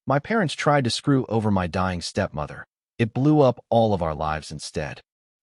My parents tried to screw over my dying stepmother. It blew up all of our lives instead.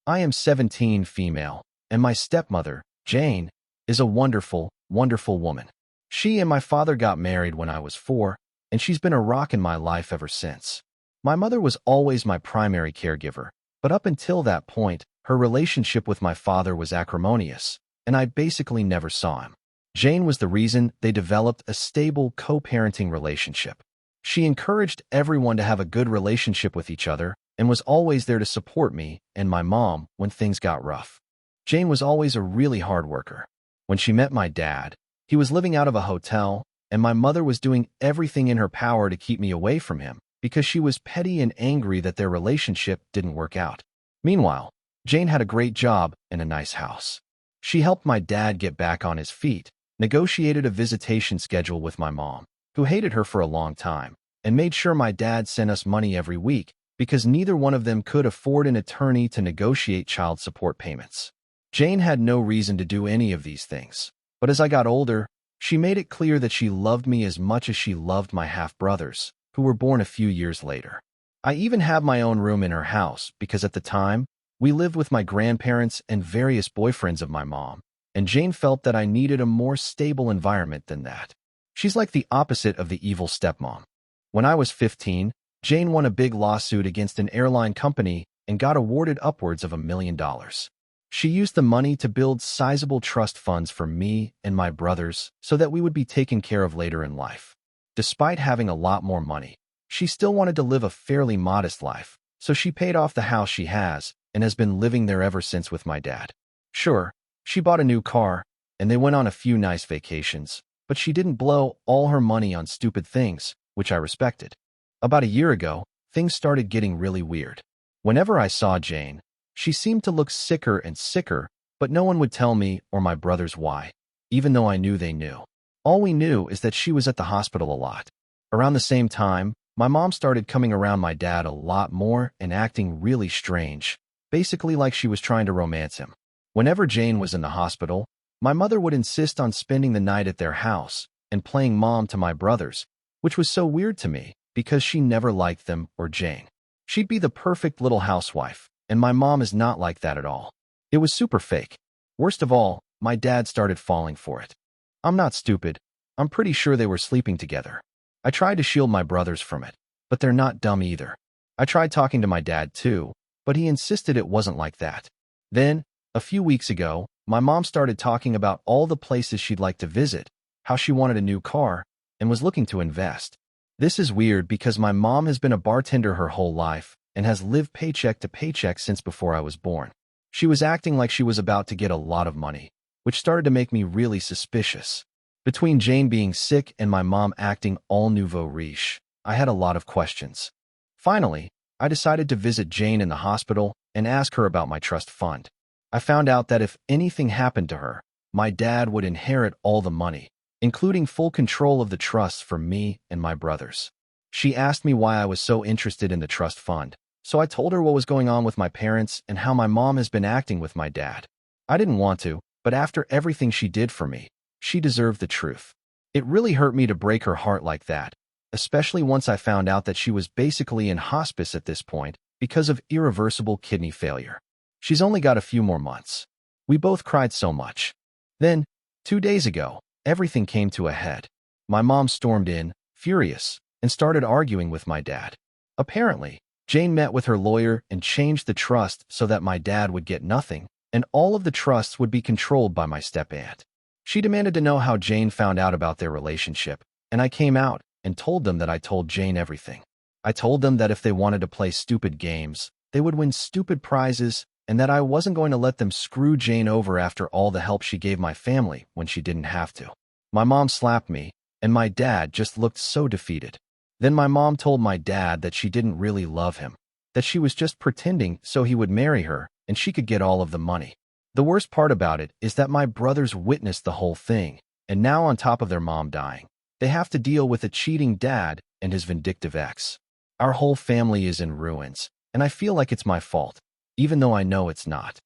I am 17, female, and my stepmother, Jane, is a wonderful, wonderful woman. She and my father got married when I was 4, and she's been a rock in my life ever since. My mother was always my primary caregiver, but up until that point, her relationship with my father was acrimonious, and I basically never saw him. Jane was the reason they developed a stable co-parenting relationship. She encouraged everyone to have a good relationship with each other and was always there to support me and my mom when things got rough. Jane was always a really hard worker. When she met my dad, he was living out of a hotel, and my mother was doing everything in her power to keep me away from him because she was petty and angry that their relationship didn't work out. Meanwhile, Jane had a great job and a nice house. She helped my dad get back on his feet, negotiated a visitation schedule with my mom, who hated her for a long time, and made sure my dad sent us money every week because neither one of them could afford an attorney to negotiate child support payments. Jane had no reason to do any of these things, but as I got older, she made it clear that she loved me as much as she loved my half-brothers, who were born a few years later. I even have my own room in her house because at the time, we lived with my grandparents and various boyfriends of my mom, and Jane felt that I needed a more stable environment than that. She's like the opposite of the evil stepmom. When I was 15, Jane won a big lawsuit against an airline company and got awarded upwards of $1 million. She used the money to build sizable trust funds for me and my brothers so that we would be taken care of later in life. Despite having a lot more money, she still wanted to live a fairly modest life, so she paid off the house she has and has been living there ever since with my dad. Sure, she bought a new car, and they went on a few nice vacations, but she didn't blow all her money on stupid things, which I respected. About a year ago, things started getting really weird. Whenever I saw Jane, she seemed to look sicker and sicker, but no one would tell me or my brothers why, even though I knew they knew. All we knew is that she was at the hospital a lot. Around the same time, my mom started coming around my dad a lot more and acting really strange, basically like she was trying to romance him. Whenever Jane was in the hospital, my mother would insist on spending the night at their house and playing mom to my brothers, which was so weird to me because she never liked them or Jane. She'd be the perfect little housewife, and my mom is not like that at all. It was super fake. Worst of all, my dad started falling for it. I'm not stupid. I'm pretty sure they were sleeping together. I tried to shield my brothers from it, but they're not dumb either. I tried talking to my dad too, but he insisted it wasn't like that. Then, a few weeks ago, my mom started talking about all the places she'd like to visit, how she wanted a new car, and was looking to invest. This is weird because my mom has been a bartender her whole life and has lived paycheck to paycheck since before I was born. She was acting like she was about to get a lot of money, which started to make me really suspicious. Between Jane being sick and my mom acting all nouveau riche, I had a lot of questions. Finally, I decided to visit Jane in the hospital and ask her about my trust fund. I found out that if anything happened to her, my dad would inherit all the money, including full control of the trusts for me and my brothers. She asked me why I was so interested in the trust fund, so I told her what was going on with my parents and how my mom has been acting with my dad. I didn't want to, but after everything she did for me, she deserved the truth. It really hurt me to break her heart like that, especially once I found out that she was basically in hospice at this point because of irreversible kidney failure. She's only got a few more months. We both cried so much. Then, 2 days ago, everything came to a head. My mom stormed in, furious, and started arguing with my dad. Apparently, Jane met with her lawyer and changed the trust so that my dad would get nothing, and all of the trusts would be controlled by my step-aunt. She demanded to know how Jane found out about their relationship, and I came out and told them that I told Jane everything. I told them that if they wanted to play stupid games, they would win stupid prizes, and that I wasn't going to let them screw Jane over after all the help she gave my family when she didn't have to. My mom slapped me, and my dad just looked so defeated. Then my mom told my dad that she didn't really love him, that she was just pretending so he would marry her and she could get all of the money. The worst part about it is that my brothers witnessed the whole thing, and now on top of their mom dying, they have to deal with a cheating dad and his vindictive ex. Our whole family is in ruins, and I feel like it's my fault, even though I know it's not.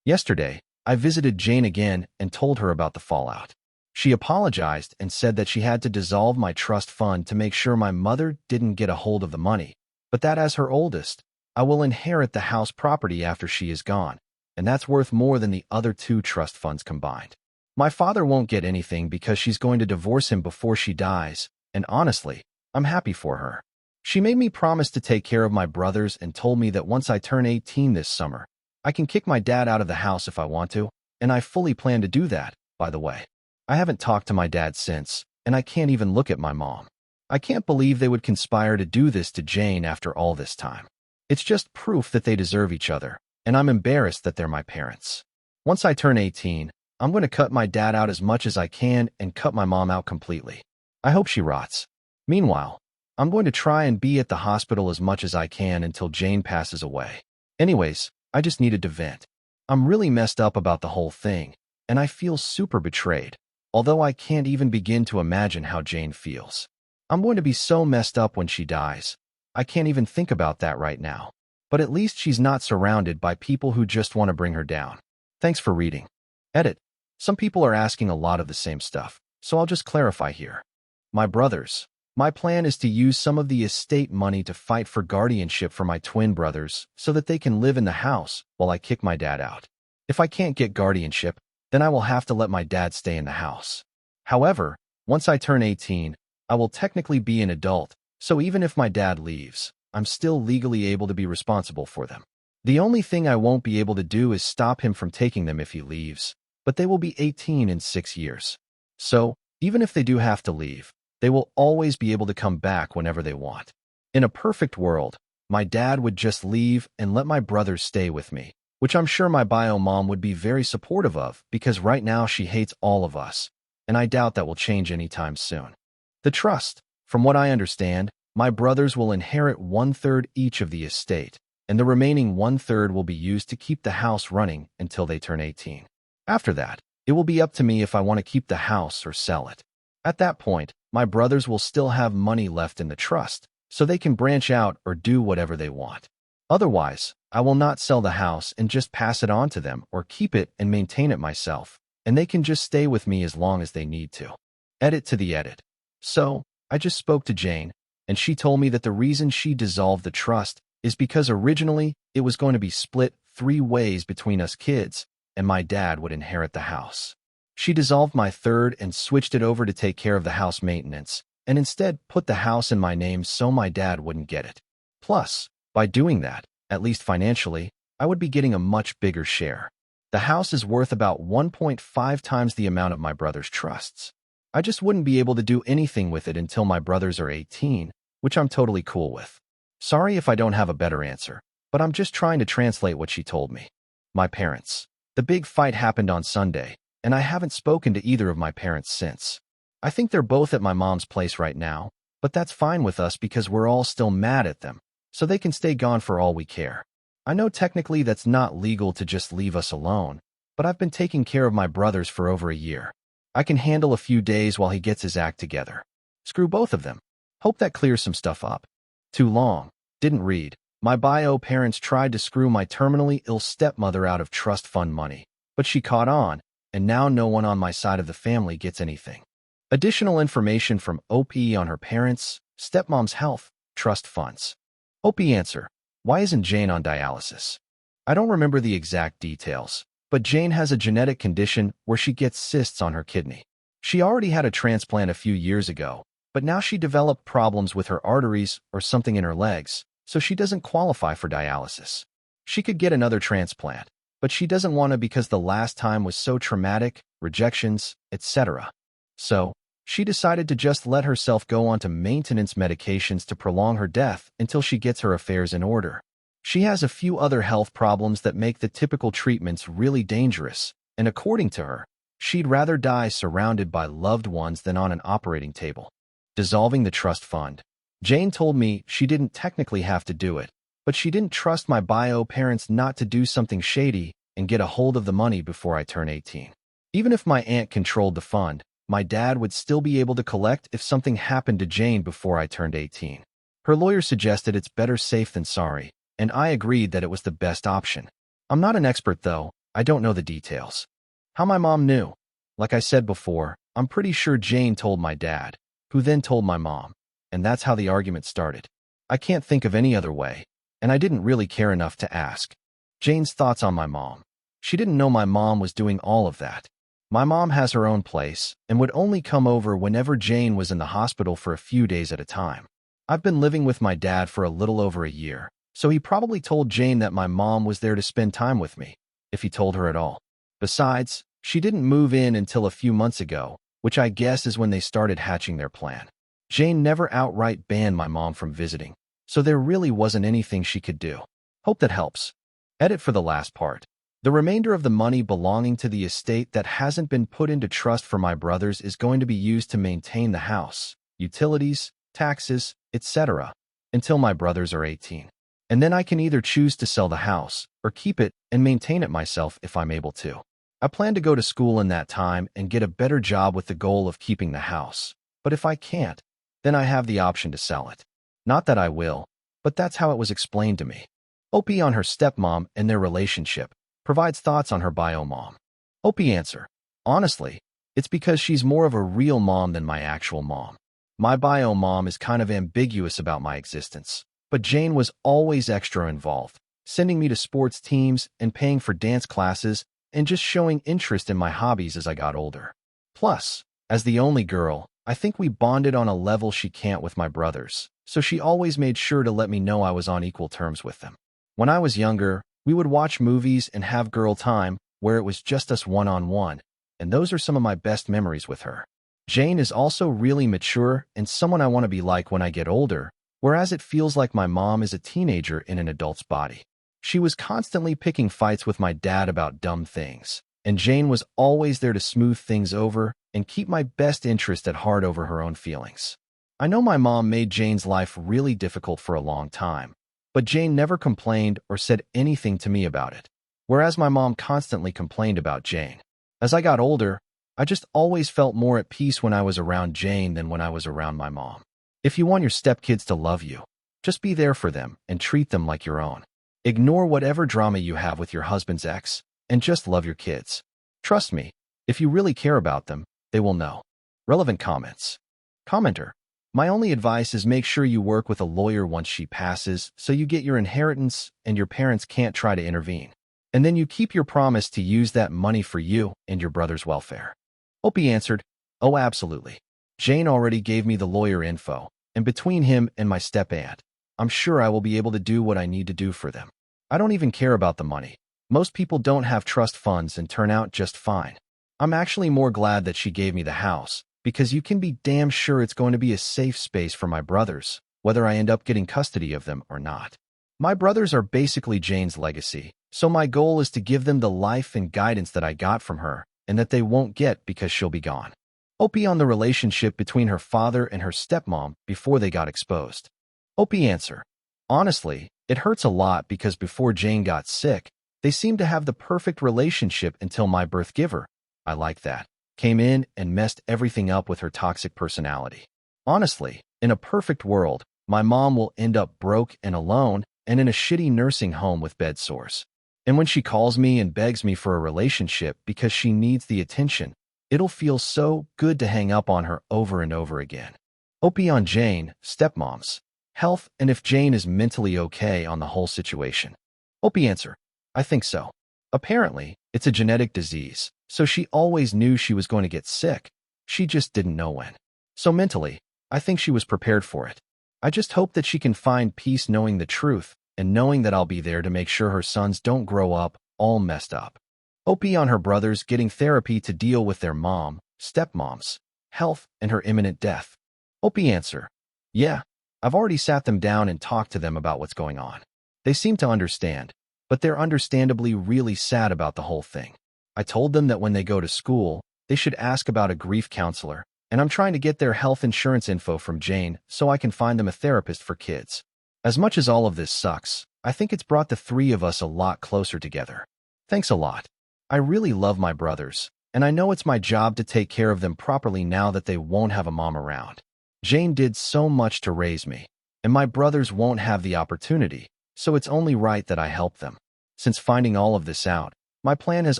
Yesterday, I visited Jane again and told her about the fallout. She apologized and said that she had to dissolve my trust fund to make sure my mother didn't get a hold of the money, but that as her oldest, I will inherit the house property after she is gone, and that's worth more than the other two trust funds combined. My father won't get anything because she's going to divorce him before she dies, and honestly, I'm happy for her. She made me promise to take care of my brothers and told me that once I turn 18 this summer, I can kick my dad out of the house if I want to, and I fully plan to do that, by the way. I haven't talked to my dad since, and I can't even look at my mom. I can't believe they would conspire to do this to Jane after all this time. It's just proof that they deserve each other, and I'm embarrassed that they're my parents. Once I turn 18, I'm going to cut my dad out as much as I can and cut my mom out completely. I hope she rots. Meanwhile, I'm going to try and be at the hospital as much as I can until Jane passes away. Anyways, I just needed to vent. I'm really messed up about the whole thing, and I feel super betrayed, although I can't even begin to imagine how Jane feels. I'm going to be so messed up when she dies. I can't even think about that right now. But at least she's not surrounded by people who just want to bring her down. Thanks for reading. Edit. Some people are asking a lot of the same stuff, so I'll just clarify here. My brothers. My plan is to use some of the estate money to fight for guardianship for my twin brothers so that they can live in the house while I kick my dad out. If I can't get guardianship, then I will have to let my dad stay in the house. However, once I turn 18, I will technically be an adult, so even if my dad leaves, I'm still legally able to be responsible for them. The only thing I won't be able to do is stop him from taking them if he leaves, but they will be 18 in 6 years. So, even if they do have to leave, they will always be able to come back whenever they want. In a perfect world, my dad would just leave and let my brothers stay with me, which I'm sure my bio mom would be very supportive of because right now she hates all of us, and I doubt that will change anytime soon. The trust. From what I understand, my brothers will inherit 1/3 each of the estate, and the remaining 1/3 will be used to keep the house running until they turn 18. After that, it will be up to me if I want to keep the house or sell it. At that point, my brothers will still have money left in the trust, so they can branch out or do whatever they want. Otherwise, I will not sell the house and just pass it on to them or keep it and maintain it myself, and they can just stay with me as long as they need to. Edit to the edit. So, I just spoke to Jane, and she told me that the reason she dissolved the trust is because originally it was going to be split 3 ways between us kids, and my dad would inherit the house. She dissolved my third and switched it over to take care of the house maintenance, and instead put the house in my name so my dad wouldn't get it. Plus, by doing that, at least financially, I would be getting a much bigger share. The house is worth about 1.5 times the amount of my brother's trusts. I just wouldn't be able to do anything with it until my brothers are 18, which I'm totally cool with. Sorry if I don't have a better answer, but I'm just trying to translate what she told me. My parents. The big fight happened on Sunday, and I haven't spoken to either of my parents since. I think they're both at my mom's place right now, but that's fine with us because we're all still mad at them, so they can stay gone for all we care. I know technically that's not legal to just leave us alone, but I've been taking care of my brothers for over a year. I can handle a few days while he gets his act together. Screw both of them. Hope that clears some stuff up. Too long. Didn't read. My bio parents tried to screw my terminally ill stepmother out of trust fund money, but she caught on, and now no one on my side of the family gets anything. Additional information from OP on her parents, stepmom's health, trust funds. OP answer. Why isn't Jane on dialysis? I don't remember the exact details, but Jane has a genetic condition where she gets cysts on her kidney. She already had a transplant a few years ago, but now she developed problems with her arteries or something in her legs, so she doesn't qualify for dialysis. She could get another transplant, but she doesn't want to because the last time was so traumatic, rejections, etc. So, she decided to just let herself go onto maintenance medications to prolong her death until she gets her affairs in order. She has a few other health problems that make the typical treatments really dangerous, and according to her, she'd rather die surrounded by loved ones than on an operating table. Dissolving the trust fund. Jane told me she didn't technically have to do it, but she didn't trust my bio parents not to do something shady and get a hold of the money before I turn 18. Even if my aunt controlled the fund, my dad would still be able to collect if something happened to Jane before I turned 18. Her lawyer suggested it's better safe than sorry, and I agreed that it was the best option. I'm not an expert though, I don't know the details. How my mom knew. Like I said before, I'm pretty sure Jane told my dad, who then told my mom, and that's how the argument started. I can't think of any other way, and I didn't really care enough to ask. Jane's thoughts on my mom. She didn't know my mom was doing all of that. My mom has her own place and would only come over whenever Jane was in the hospital for a few days at a time. I've been living with my dad for a little over a year, so he probably told Jane that my mom was there to spend time with me, if he told her at all. Besides, she didn't move in until a few months ago, which I guess is when they started hatching their plan. Jane never outright banned my mom from visiting, so there really wasn't anything she could do. Hope that helps. Edit for the last part. The remainder of the money belonging to the estate that hasn't been put into trust for my brothers is going to be used to maintain the house, utilities, taxes, etc., until my brothers are 18. And then I can either choose to sell the house or keep it and maintain it myself if I'm able to. I plan to go to school in that time and get a better job with the goal of keeping the house. But if I can't, then I have the option to sell it. Not that I will, but that's how it was explained to me. OP on her stepmom and their relationship provides thoughts on her bio mom. OP answer. Honestly, it's because she's more of a real mom than my actual mom. My bio mom is kind of ambiguous about my existence, but Jane was always extra involved, sending me to sports teams and paying for dance classes and just showing interest in my hobbies as I got older. Plus, as the only girl, I think we bonded on a level she can't with my brothers, so she always made sure to let me know I was on equal terms with them. When I was younger, we would watch movies and have girl time where it was just us one-on-one, and those are some of my best memories with her. Jane is also really mature and someone I want to be like when I get older, whereas it feels like my mom is a teenager in an adult's body. She was constantly picking fights with my dad about dumb things, and Jane was always there to smooth things over and keep my best interest at heart over her own feelings. I know my mom made Jane's life really difficult for a long time, but Jane never complained or said anything to me about it, whereas my mom constantly complained about Jane. As I got older, I just always felt more at peace when I was around Jane than when I was around my mom. If you want your stepkids to love you, just be there for them and treat them like your own. Ignore whatever drama you have with your husband's ex and just love your kids. Trust me, if you really care about them, they will know. Relevant comments. Commenter. My only advice is make sure you work with a lawyer once she passes so you get your inheritance and your parents can't try to intervene. And then you keep your promise to use that money for you and your brother's welfare. Opie answered, oh, absolutely. Jane already gave me the lawyer info, and between him and my step-aunt, I'm sure I will be able to do what I need to do for them. I don't even care about the money. Most people don't have trust funds and turn out just fine. I'm actually more glad that she gave me the house, because you can be damn sure it's going to be a safe space for my brothers, whether I end up getting custody of them or not. My brothers are basically Jane's legacy, so my goal is to give them the life and guidance that I got from her, and that they won't get because she'll be gone. Opie on the relationship between her father and her stepmom before they got exposed. Opie answer. Honestly, it hurts a lot because before Jane got sick, they seemed to have the perfect relationship until my birth giver, I like that, came in and messed everything up with her toxic personality. Honestly, in a perfect world, my mom will end up broke and alone and in a shitty nursing home with bed sores. And when she calls me and begs me for a relationship because she needs the attention, it'll feel so good to hang up on her over and over again. Opie on Jane, stepmoms, health, and if Jane is mentally okay on the whole situation. Opie answer. I think so. Apparently, it's a genetic disease, so she always knew she was going to get sick. She just didn't know when. So mentally, I think she was prepared for it. I just hope that she can find peace knowing the truth and knowing that I'll be there to make sure her sons don't grow up all messed up. Opie on her brothers getting therapy to deal with their mom, stepmoms, health, and her imminent death. Opie answer. Yeah, I've already sat them down and talked to them about what's going on. They seem to understand, but they're understandably really sad about the whole thing. I told them that when they go to school, they should ask about a grief counselor, and I'm trying to get their health insurance info from Jane so I can find them a therapist for kids. As much as all of this sucks, I think it's brought the three of us a lot closer together. Thanks a lot. I really love my brothers, and I know it's my job to take care of them properly now that they won't have a mom around. Jane did so much to raise me, and my brothers won't have the opportunity, so it's only right that I help them. Since finding all of this out, my plan has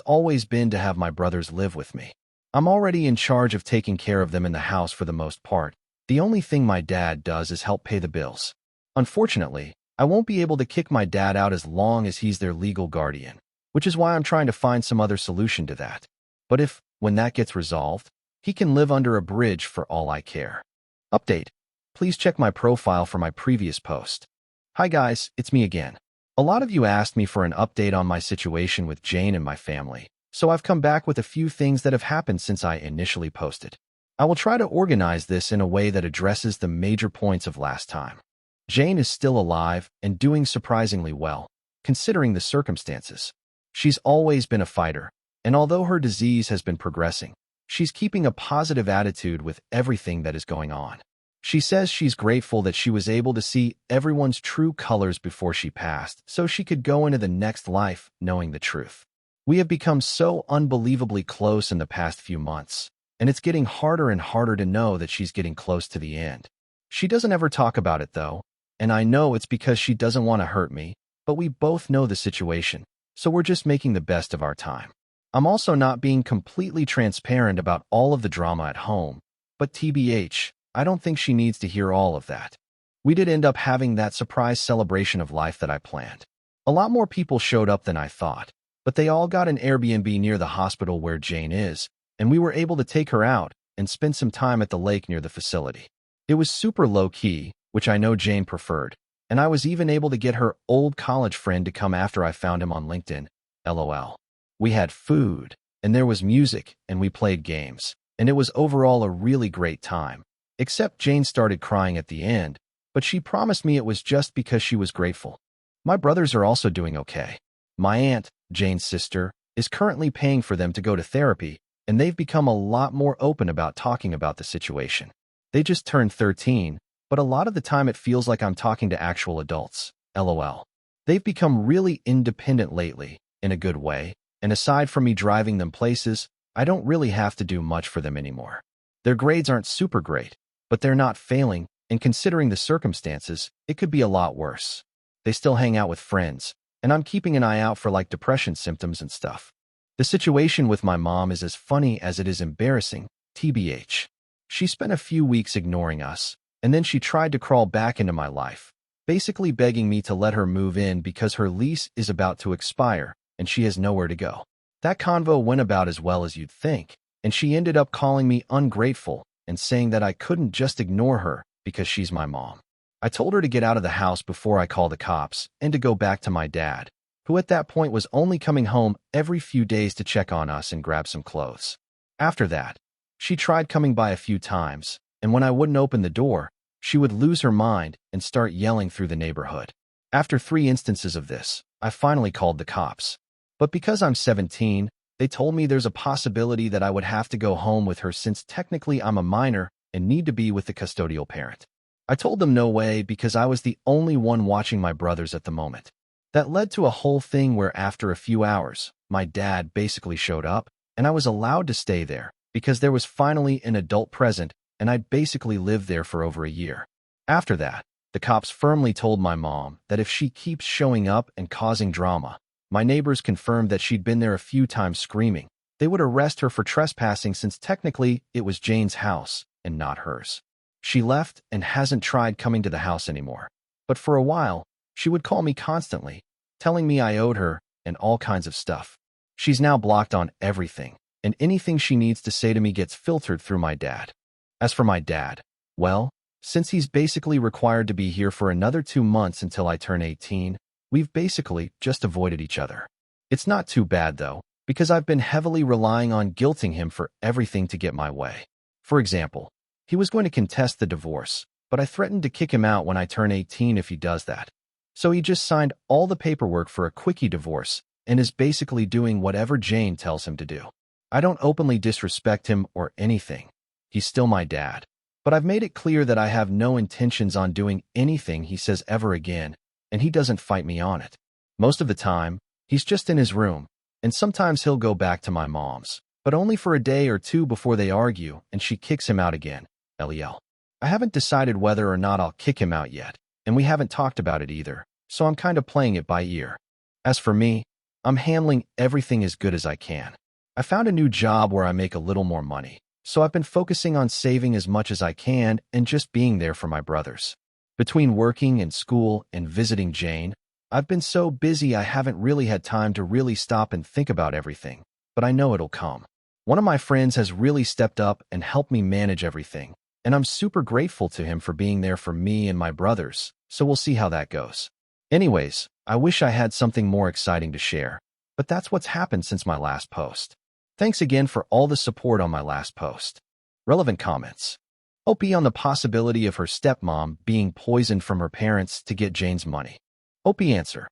always been to have my brothers live with me. I'm already in charge of taking care of them in the house for the most part. The only thing my dad does is help pay the bills. Unfortunately, I won't be able to kick my dad out as long as he's their legal guardian, which is why I'm trying to find some other solution to that. But when that gets resolved, he can live under a bridge for all I care. Update. Please check my profile for my previous post. Hi guys, it's me again. A lot of you asked me for an update on my situation with Jane and my family, so I've come back with a few things that have happened since I initially posted. I will try to organize this in a way that addresses the major points of last time. Jane is still alive and doing surprisingly well, considering the circumstances. She's always been a fighter, and although her disease has been progressing, she's keeping a positive attitude with everything that is going on. She says she's grateful that she was able to see everyone's true colors before she passed, so she could go into the next life knowing the truth. We have become so unbelievably close in the past few months, and it's getting harder and harder to know that she's getting close to the end. She doesn't ever talk about it, though, and I know it's because she doesn't want to hurt me, but we both know the situation, so we're just making the best of our time. I'm also not being completely transparent about all of the drama at home, but TBH, I don't think she needs to hear all of that. We did end up having that surprise celebration of life that I planned. A lot more people showed up than I thought, but they all got an Airbnb near the hospital where Jane is, and we were able to take her out and spend some time at the lake near the facility. It was super low-key, which I know Jane preferred, and I was even able to get her old college friend to come after I found him on LinkedIn. LOL. We had food, and there was music, and we played games, and it was overall a really great time. Except Jane started crying at the end, but she promised me it was just because she was grateful. My brothers are also doing okay. My aunt, Jane's sister, is currently paying for them to go to therapy, and they've become a lot more open about talking about the situation. They just turned 13, but a lot of the time it feels like I'm talking to actual adults. LOL. They've become really independent lately, in a good way, and aside from me driving them places, I don't really have to do much for them anymore. Their grades aren't super great, but they're not failing, and considering the circumstances, it could be a lot worse. They still hang out with friends, and I'm keeping an eye out for depression symptoms and stuff. The situation with my mom is as funny as it is embarrassing, TBH. She spent a few weeks ignoring us, and then she tried to crawl back into my life, basically begging me to let her move in because her lease is about to expire, and she has nowhere to go. That convo went about as well as you'd think, and she ended up calling me ungrateful and saying that I couldn't just ignore her because she's my mom. I told her to get out of the house before I call the cops and to go back to my dad, who at that point was only coming home every few days to check on us and grab some clothes. After that, she tried coming by a few times, and when I wouldn't open the door, she would lose her mind and start yelling through the neighborhood. After 3 instances of this, I finally called the cops. But because I'm 17, they told me there's a possibility that I would have to go home with her since technically I'm a minor and need to be with the custodial parent. I told them no way because I was the only one watching my brothers at the moment. That led to a whole thing where after a few hours, my dad basically showed up, and I was allowed to stay there because there was finally an adult present, and I'd basically lived there for over a year. After that, the cops firmly told my mom that if she keeps showing up and causing drama, my neighbors confirmed that she'd been there a few times screaming. They would arrest her for trespassing since technically it was Jane's house and not hers. She left and hasn't tried coming to the house anymore. But for a while, she would call me constantly, telling me I owed her and all kinds of stuff. She's now blocked on everything, and anything she needs to say to me gets filtered through my dad. As for my dad, well, since he's basically required to be here for another 2 months until I turn 18, we've basically just avoided each other. It's not too bad, though, because I've been heavily relying on guilting him for everything to get my way. For example, he was going to contest the divorce, but I threatened to kick him out when I turn 18 if he does that. So he just signed all the paperwork for a quickie divorce and is basically doing whatever Jane tells him to do. I don't openly disrespect him or anything. He's still my dad. But I've made it clear that I have no intentions on doing anything he says ever again, and he doesn't fight me on it. Most of the time, he's just in his room, and sometimes he'll go back to my mom's, but only for a day or 2 before they argue and she kicks him out again. LEL. I haven't decided whether or not I'll kick him out yet, and we haven't talked about it either, so I'm kind of playing it by ear. As for me, I'm handling everything as good as I can. I found a new job where I make a little more money, so I've been focusing on saving as much as I can and just being there for my brothers. Between working and school and visiting Jane, I've been so busy I haven't really had time to really stop and think about everything, but I know it'll come. One of my friends has really stepped up and helped me manage everything, and I'm super grateful to him for being there for me and my brothers, so we'll see how that goes. Anyways, I wish I had something more exciting to share, but that's what's happened since my last post. Thanks again for all the support on my last post. Relevant comments. OP on the possibility of her stepmom being poisoned from her parents to get Jane's money. OP answer.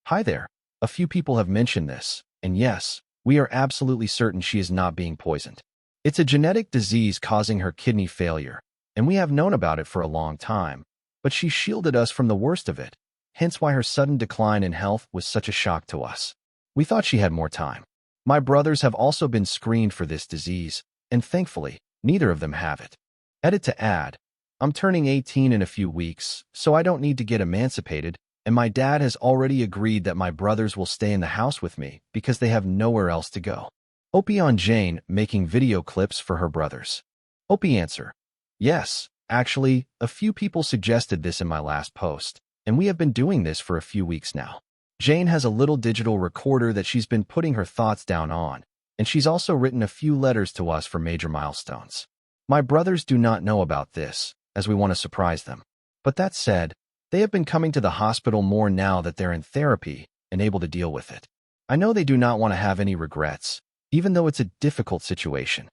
Hi there. A few people have mentioned this, and yes, we are absolutely certain she is not being poisoned. It's a genetic disease causing her kidney failure, and we have known about it for a long time, but she shielded us from the worst of it, hence why her sudden decline in health was such a shock to us. We thought she had more time. My brothers have also been screened for this disease, and thankfully, neither of them have it. Edit to add, I'm turning 18 in a few weeks, so I don't need to get emancipated, and my dad has already agreed that my brothers will stay in the house with me because they have nowhere else to go. OP on Jane making video clips for her brothers. OP answer. Yes, actually, a few people suggested this in my last post, and we have been doing this for a few weeks now. Jane has a little digital recorder that she's been putting her thoughts down on, and she's also written a few letters to us for major milestones. My brothers do not know about this, as we want to surprise them. But that said, they have been coming to the hospital more now that they're in therapy and able to deal with it. I know they do not want to have any regrets, even though it's a difficult situation.